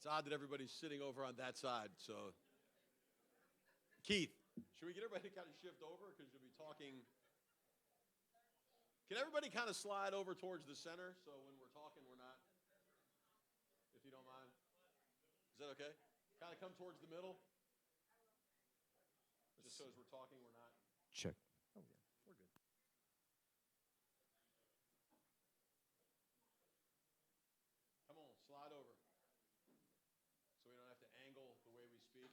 It's odd that everybody's sitting over on that side. So, Keith, should we get everybody to kind of shift over because you'll be talking? Can everybody kind of slide over towards the center so when we're talking, we're not, if you don't mind? Is that okay? Kind of come towards the middle. Just so as we're talking, we're not. Check. Oh, yeah, we're good. Come on, slide over. So we don't have to angle the way we speak.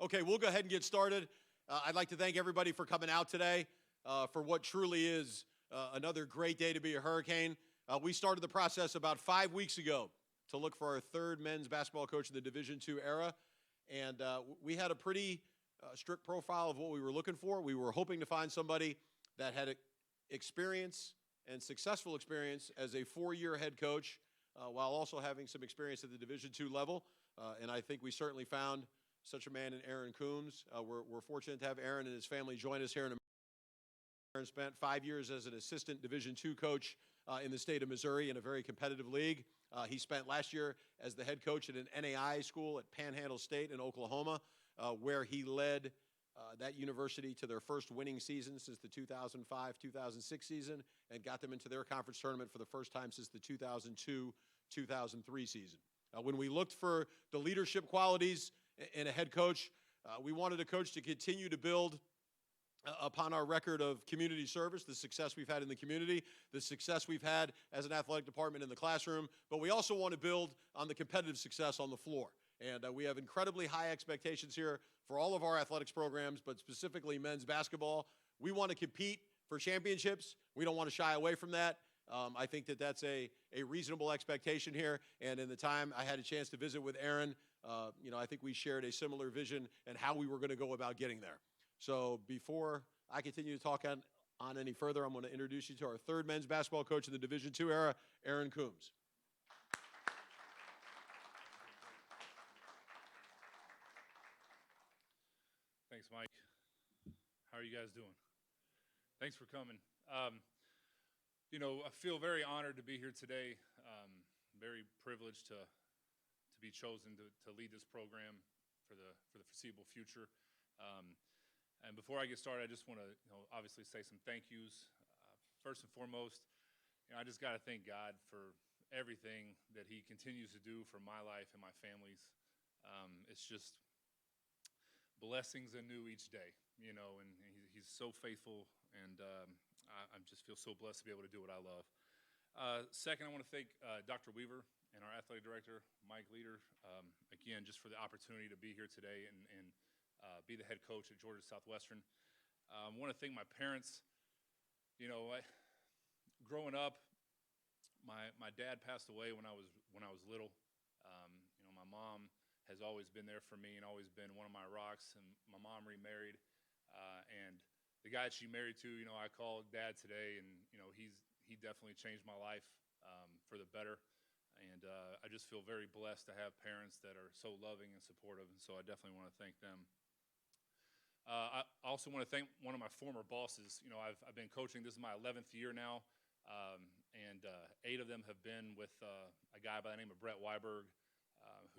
Okay, we'll go ahead and get started. I'd like to thank everybody for coming out today for what truly is another great day to be a Hurricane. We started the process about 5 weeks ago to look for our third men's basketball coach in the Division II era, and we had a pretty strict profile of what we were looking for. We were hoping to find somebody that had experience and successful experience as a 4-year head coach while also having some experience at the Division II level, and I think we certainly found such a man in Aaron Coombs. We're fortunate to have Aaron and his family join us here in America. Aaron spent 5 years as an assistant Division II coach in the state of Missouri in a very competitive league. He spent last year as the head coach at an NAI school at Panhandle State in Oklahoma, where he led that university to their first winning season since the 2005-2006 season and got them into their conference tournament for the first time since the 2002-2003 season. When we looked for the leadership qualities in a head coach, we wanted a coach to continue to build upon our record of community service, the success we've had in the community, the success we've had as an athletic department in the classroom, but we also want to build on the competitive success on the floor. And we have incredibly high expectations here for all of our athletics programs, but specifically men's basketball. We want to compete for championships. We don't want to shy away from that. I think that that's a reasonable expectation here, and in the time I had a chance to visit with Aaron, I think we shared a similar vision and how we were going to go about getting there. So before I continue to talk on any further, I'm going to introduce you to our third men's basketball coach in the Division II era, Aaron Coombs. Thanks, Mike. How are you guys doing? Thanks for coming. I feel very honored to be here today. Very privileged to be chosen to lead this program for the foreseeable future. And before I get started, I just want to obviously say some thank yous. First and foremost, I just got to thank God for everything that He continues to do for my life and my family's. It's just blessings anew each day, and He's so faithful, and I just feel so blessed to be able to do what I love. Second, I want to thank Dr. Weaver and our athletic director, Mike Leader, again, just for the opportunity to be here today and be the head coach at Georgia Southwestern. I want to thank my parents. Growing up, my dad passed away when I was little. My mom has always been there for me and always been one of my rocks. And my mom remarried, and the guy she married to, I call Dad today, and he definitely changed my life for the better. And I just feel very blessed to have parents that are so loving and supportive, and so I definitely want to thank them. I also want to thank one of my former bosses. I've been coaching. This is my 11th year now, and 8 of them have been with a guy by the name of Brett Weiberg,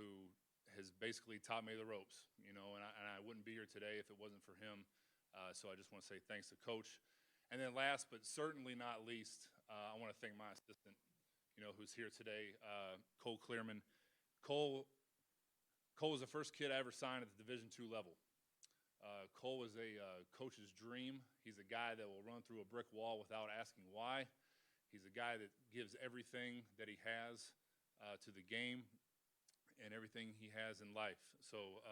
who has basically taught me the ropes. And I wouldn't be here today if it wasn't for him. So I just want to say thanks to Coach. And then last but certainly not least, I want to thank my assistant, who's here today, Cole Clearman. Cole was the first kid I ever signed at the Division II level. Cole is a coach's dream. He's a guy that will run through a brick wall without asking why. He's a guy that gives everything that he has to the game and everything he has in life. So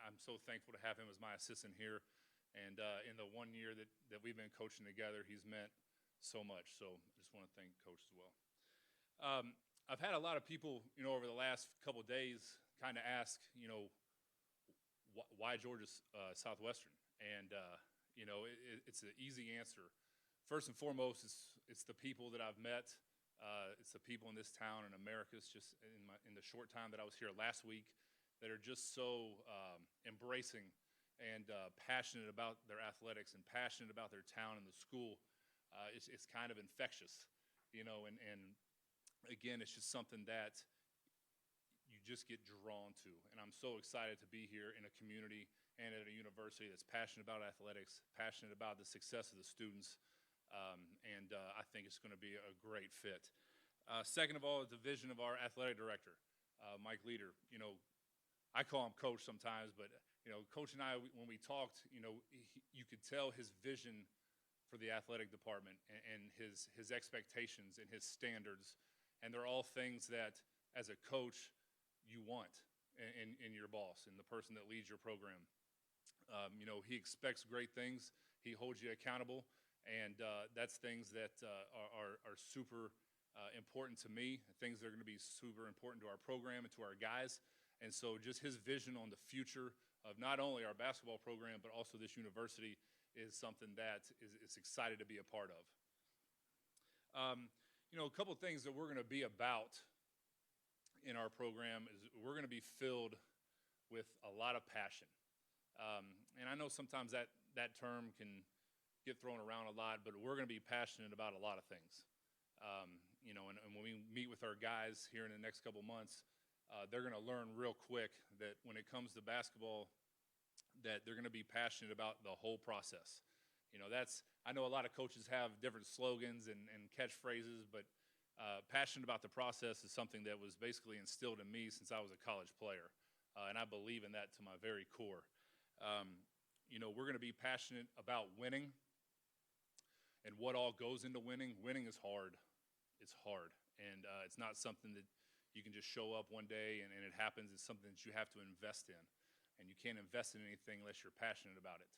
I'm so thankful to have him as my assistant here. And in the 1 year that we've been coaching together, he's meant so much. So I just want to thank Coach as well. I've had a lot of people, over the last couple of days kind of ask, why Georgia Southwestern? And, It's an easy answer. First and foremost, it's the people that I've met. It's the people in this town and America's just in the short time that I was here last week that are just so embracing and passionate about their athletics and passionate about their town and the school. It's kind of infectious, and again, it's just something that you just get drawn to. And I'm so excited to be here in a community and at a university that's passionate about athletics, passionate about the success of the students, and I think it's going to be a great fit. Second of all is the vision of our athletic director, Mike Leader. I call him Coach sometimes, but Coach and I, when we talked, you could tell his vision for the athletic department and his expectations and his standards, and they're all things that, as a coach, you want in your boss and the person that leads your program. He expects great things. He holds you accountable, and that's things that are super important to me, things that are going to be super important to our program and to our guys. And so just his vision on the future of not only our basketball program, but also this university is something that is excited to be a part of. A couple of things that we're going to be about in our program is we're going to be filled with a lot of passion. And I know sometimes that term can get thrown around a lot, but we're going to be passionate about a lot of things. And when we meet with our guys here in the next couple months, they're going to learn real quick that when it comes to basketball, that they're going to be passionate about the whole process. I know a lot of coaches have different slogans and catchphrases, but passionate about the process is something that was basically instilled in me since I was a college player, and I believe in that to my very core. We're going to be passionate about winning and what all goes into winning. Winning is hard. It's hard, and it's not something that you can just show up one day and it happens. It's something that you have to invest in, and you can't invest in anything unless you're passionate about it.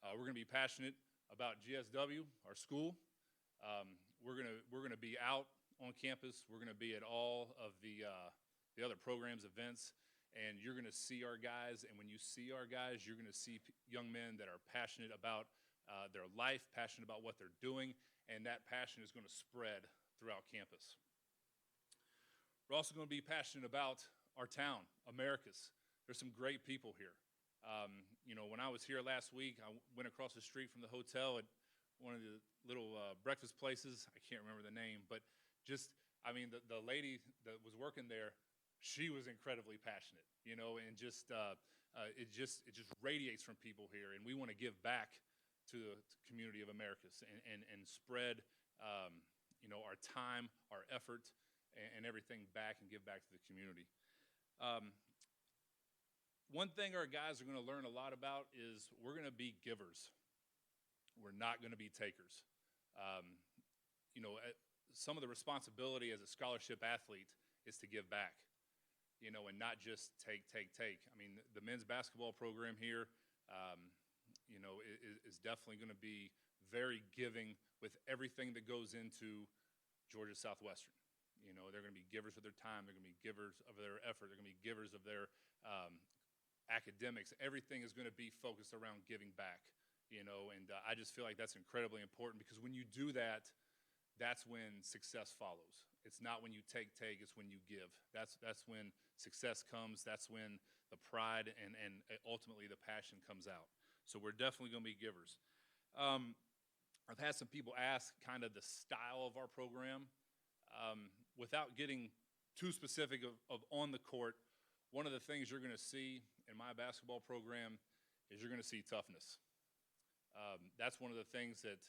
We're going to be passionate about GSW, our school. We're going to be out on campus. We're going to be at all of the other programs, events, and you're going to see our guys. And when you see our guys, you're going to see young men that are passionate about their life, passionate about what they're doing, and that passion is going to spread throughout campus. We're also going to be passionate about our town, Americus. There's some great people here. When I was here last week, I went across the street from the hotel at one of the little breakfast places. I can't remember the name, but the lady that was working there, she was incredibly passionate, and it just radiates from people here. And we want to give back to the community of Americus and spread, our time, our effort, and everything back and give back to the community. One thing our guys are going to learn a lot about is we're going to be givers. We're not going to be takers. Some of the responsibility as a scholarship athlete is to give back, and not just take. I mean, the men's basketball program here, is definitely going to be very giving with everything that goes into Georgia Southwestern. They're going to be givers of their time. They're going to be givers of their effort. They're going to be givers of their academics. Everything is going to be focused around giving back, and I just feel like that's incredibly important because when you do that, that's when success follows. It's not when you take, it's when you give. That's when success comes. That's when the pride and ultimately the passion comes out. So we're definitely going to be givers. I've had some people ask kind of the style of our program. Without getting too specific of on the court, one of the things you're going to see in my basketball program is you're going to see toughness. That's one of the things that,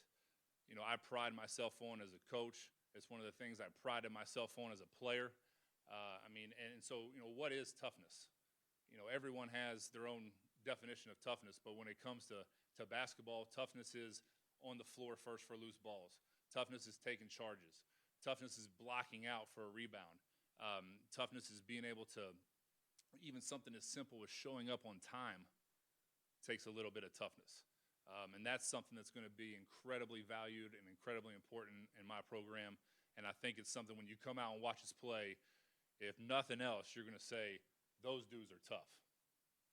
I pride myself on as a coach. It's one of the things I prided myself on as a player. So what is toughness? Everyone has their own definition of toughness, but when it comes to basketball, toughness is on the floor first for loose balls. Toughness is taking charges. Toughness is blocking out for a rebound. Toughness is being able to, even something as simple as showing up on time takes a little bit of toughness. And that's something that's going to be incredibly valued and incredibly important in my program. And I think it's something when you come out and watch us play, if nothing else, you're going to say, those dudes are tough.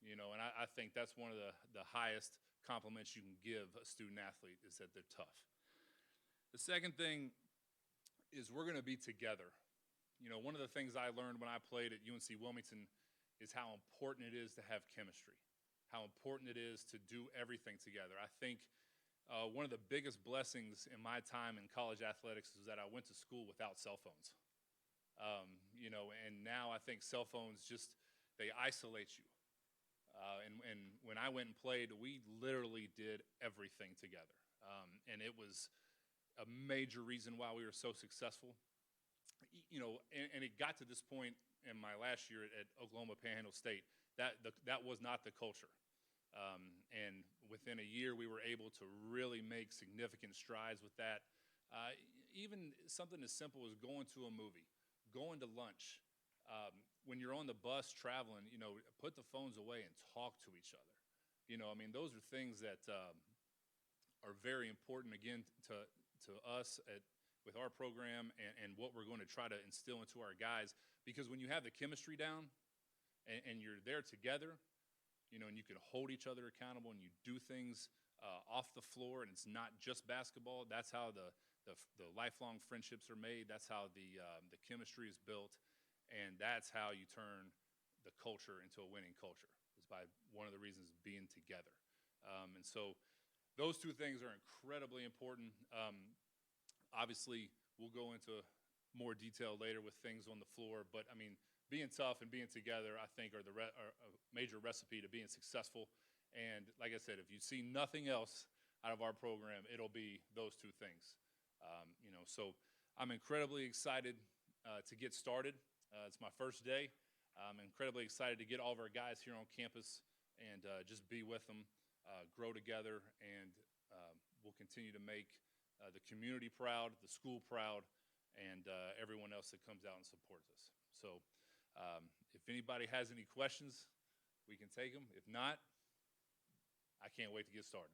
And I think that's one of the highest compliments you can give a student athlete is that they're tough. The second thing is we're going to be together. One of the things I learned when I played at UNC Wilmington is how important it is to have chemistry, how important it is to do everything together. I think one of the biggest blessings in my time in college athletics is that I went to school without cell phones. And now I think cell phones they isolate you. And when I went and played, we literally did everything together. And it was a major reason why we were so successful. And it got to this point in my last year at Oklahoma Panhandle State. That was not the culture. And within a year, we were able to really make significant strides with that. Even something as simple as going to a movie, going to lunch. When you're on the bus traveling, put the phones away and talk to each other. Those are things that are very important, again, to us with our program and what we're going to try to instill into our guys. Because when you have the chemistry down and you're there together, and you can hold each other accountable and you do things off the floor, and it's not just basketball. That's how the lifelong friendships are made. That's how the chemistry is built, and that's how you turn the culture into a winning culture, is by one of the reasons being together. And so those two things are incredibly important. Obviously, we'll go into more detail later with things on the floor, but being tough and being together, I think, are a major recipe to being successful. And like I said, if you see nothing else out of our program, it'll be those two things. So I'm incredibly excited to get started. It's my first day. I'm incredibly excited to get all of our guys here on campus and just be with them, grow together, and we'll continue to make the community proud, the school proud, and everyone else that comes out and supports us. So if anybody has any questions, we can take them. If not, I can't wait to get started.